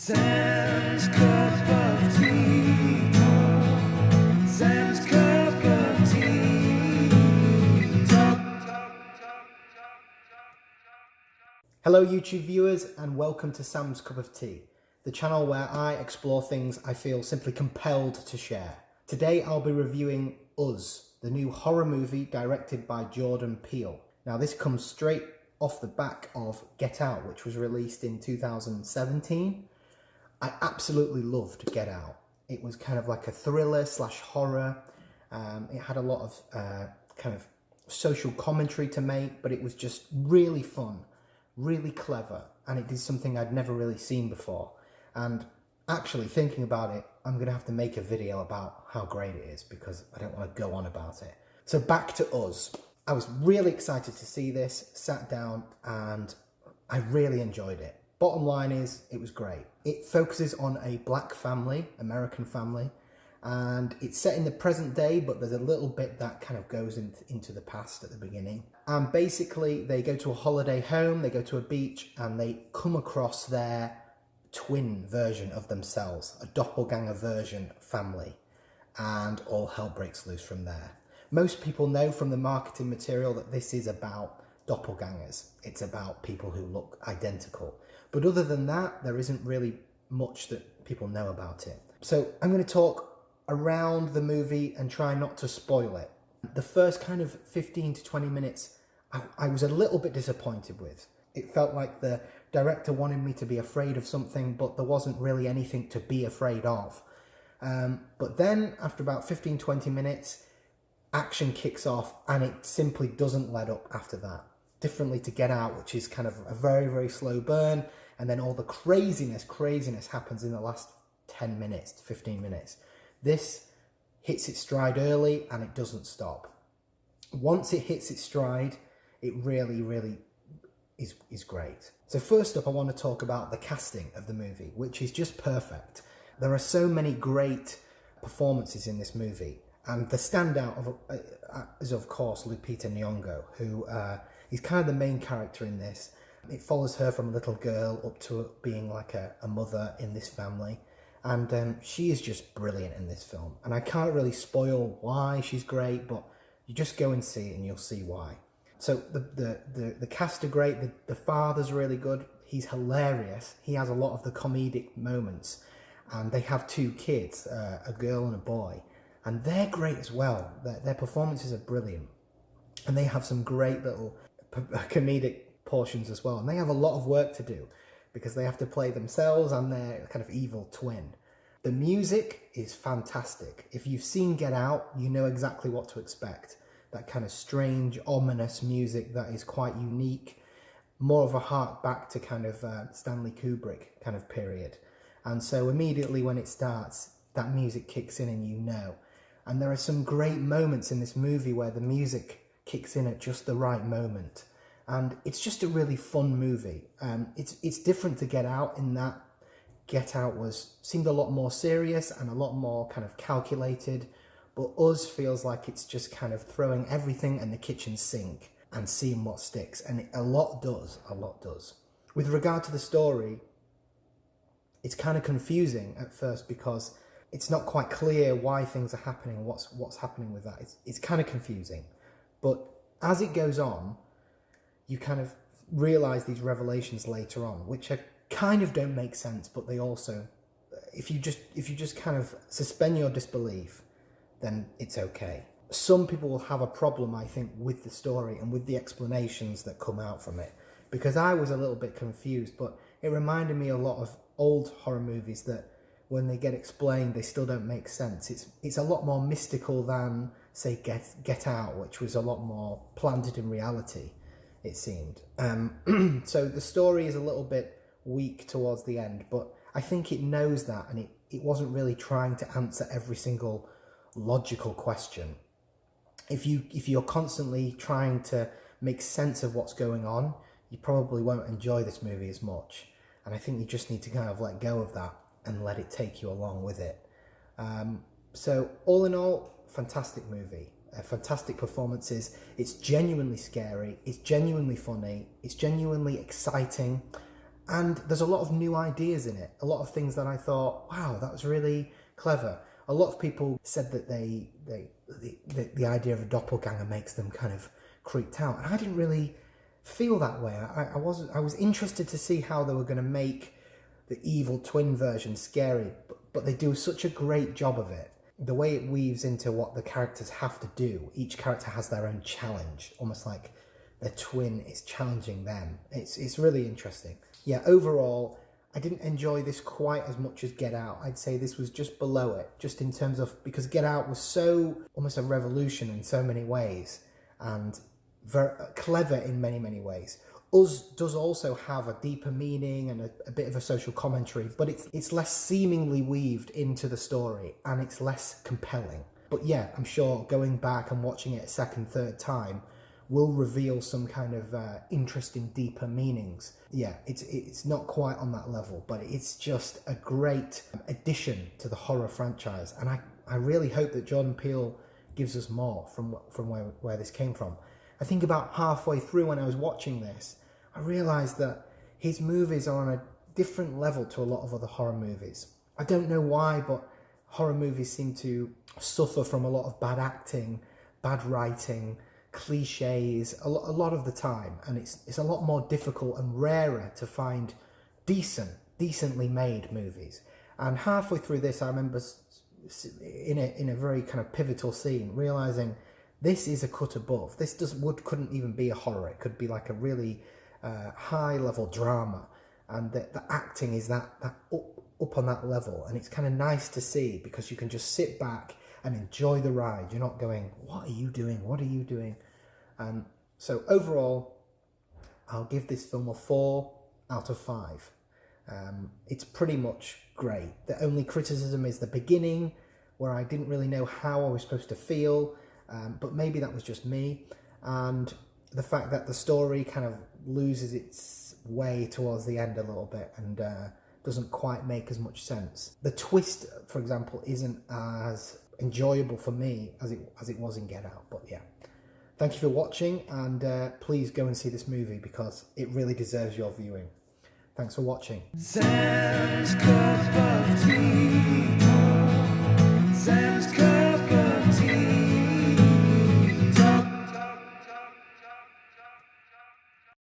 Sam's cup of tea. Sam's cup of tea. Hello YouTube viewers and welcome to Sam's Cup of Tea, the channel where I explore things I feel simply compelled to share. Today I'll be reviewing Us, the new horror movie directed by Jordan Peele. Now this comes straight off the back of Get Out, which was released in 2017. I absolutely loved Get Out. It was kind of like a thriller slash horror. It had a lot of kind of social commentary to make, but it was just really fun, really clever, and it did something I'd never really seen before. And actually thinking about it, I'm gonna have to make a video about how great it is because I don't want to go on about it. So back to Us. I was really excited to see this, sat down, and I really enjoyed it. Bottom line is, it was great. It focuses on a black family, American family, and it's set in the present day, but there's a little bit that kind of goes into the past at the beginning. And basically, they go to a holiday home, they go to a beach, and they come across their twin version of themselves, a doppelganger version family, and all hell breaks loose from there. Most people know from the marketing material that this is about doppelgangers. It's about people who look identical. But other than that, there isn't really much that people know about it. So I'm going to talk around the movie and try not to spoil it. The first kind of 15 to 20 minutes, I was a little bit disappointed with. It felt like the director wanted me to be afraid of something, but there wasn't really anything to be afraid of. But then after about 15-20 minutes, action kicks off and it simply doesn't let up after that. Differently to Get Out, which is kind of a very, very slow burn, and then all the craziness happens in the last 10 minutes, 15 minutes. This hits its stride early and it doesn't stop. Once it hits its stride, it really, really is great. So first up, I want to talk about the casting of the movie, which is just perfect. There are so many great performances in this movie, and the standout is of course Lupita Nyong'o, who is kind of the main character in this. It follows her from a little girl up to being like a mother in this family, and she is just brilliant in this film. And I can't really spoil why she's great, but you just go and see it and you'll see why. So the cast are great. The father's really good. He's hilarious. He has a lot of the comedic moments, and they have two kids, a girl and a boy, and they're great as well. Their performances are brilliant, and they have some great little comedic portions as well. And they have a lot of work to do because they have to play themselves and their kind of evil twin. The music is fantastic. If you've seen Get Out, you know exactly what to expect. That kind of strange, ominous music that is quite unique, more of a hark back to kind of Stanley Kubrick kind of period. And so immediately when it starts, that music kicks in and you know. And there are some great moments in this movie where the music kicks in at just the right moment. And it's just a really fun movie. It's different to Get Out in that Get Out seemed a lot more serious and a lot more kind of calculated. But Us feels like it's just kind of throwing everything in the kitchen sink and seeing what sticks. And a lot does. With regard to the story, it's kind of confusing at first because it's not quite clear why things are happening, what's happening with that. It's kind of confusing. But as it goes on, you kind of realize these revelations later on, which kind of don't make sense, but they also, if you just kind of suspend your disbelief, then it's okay. Some people will have a problem, I think, with the story and with the explanations that come out from it, because I was a little bit confused, but it reminded me a lot of old horror movies that when they get explained, they still don't make sense. It's a lot more mystical than, say, Get Out, which was a lot more planted in reality, it seemed. So the story is a little bit weak towards the end, but I think it knows that, and it wasn't really trying to answer every single logical question. If you're constantly trying to make sense of what's going on, you probably won't enjoy this movie as much. And I think you just need to kind of let go of that and let it take you along with it. So all in all, fantastic movie. Fantastic performances. It's genuinely scary. It's genuinely funny. It's genuinely exciting. And there's a lot of new ideas in it. A lot of things that I thought, wow, that was really clever. A lot of people said that the idea of a doppelganger makes them kind of creeped out. And I didn't really feel that way. I was interested to see how they were going to make the evil twin version scary, but they do such a great job of it. The way it weaves into what the characters have to do. Each character has their own challenge, almost like their twin is challenging them. It's really interesting. Yeah, overall, I didn't enjoy this quite as much as Get Out. I'd say this was just below it, just in terms of, because Get Out was so, almost a revolution in so many ways, and very clever in many, many ways. Us does also have a deeper meaning and a bit of a social commentary, but it's less seemingly weaved into the story, and it's less compelling. But yeah, I'm sure going back and watching it a second, third time will reveal some kind of interesting, deeper meanings. Yeah, it's not quite on that level, but it's just a great addition to the horror franchise. And I really hope that Jordan Peele gives us more from where this came from. I think about halfway through when I was watching this, I realised that his movies are on a different level to a lot of other horror movies. I don't know why, but horror movies seem to suffer from a lot of bad acting, bad writing, cliches a lot of the time, and it's a lot more difficult and rarer to find decently made movies. And halfway through this, I remember in a very kind of pivotal scene realizing this is a cut above. This couldn't even be a horror. It could be like a really high level drama, and the acting is that up on that level, and it's kind of nice to see because you can just sit back and enjoy the ride. You're not going, what are you doing? What are you doing? So overall, I'll give this film a 4 out of 5. It's pretty much great. The only criticism is the beginning, where I didn't really know how I was supposed to feel, but maybe that was just me. And the fact that the story kind of loses its way towards the end a little bit and doesn't quite make as much sense. The twist, for example, isn't as enjoyable for me as it was in Get Out. But yeah, thank you for watching, and please go and see this movie because it really deserves your viewing. Thanks for watching. Sam's Club.